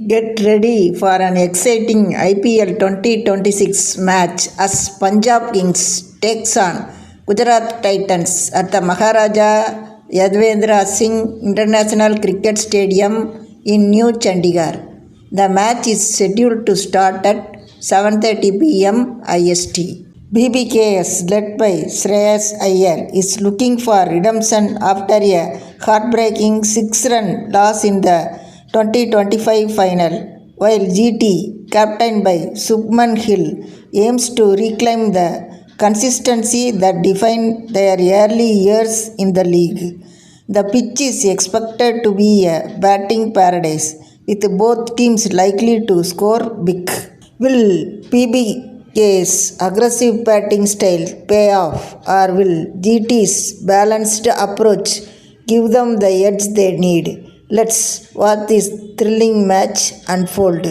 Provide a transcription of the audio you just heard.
Get ready for an exciting IPL 2026 match as Punjab Kings takes on Gujarat Titans at the Maharaja Yadavendra Singh International Cricket Stadium in New Chandigarh. The match is scheduled to start at 7:30 p.m. IST. BBKS, led by Shreyas Iyer, is looking for redemption after a heartbreaking 6-run loss in the 2025 final, while GT, captained by Shubman Gill, aims to reclaim the consistency that defined their early years in the league. The pitch is expected to be a batting paradise, with both teams likely to score big. Will PBK's aggressive batting style pay off, or will GT's balanced approach give them the edge they need? Let's watch this thrilling match unfold.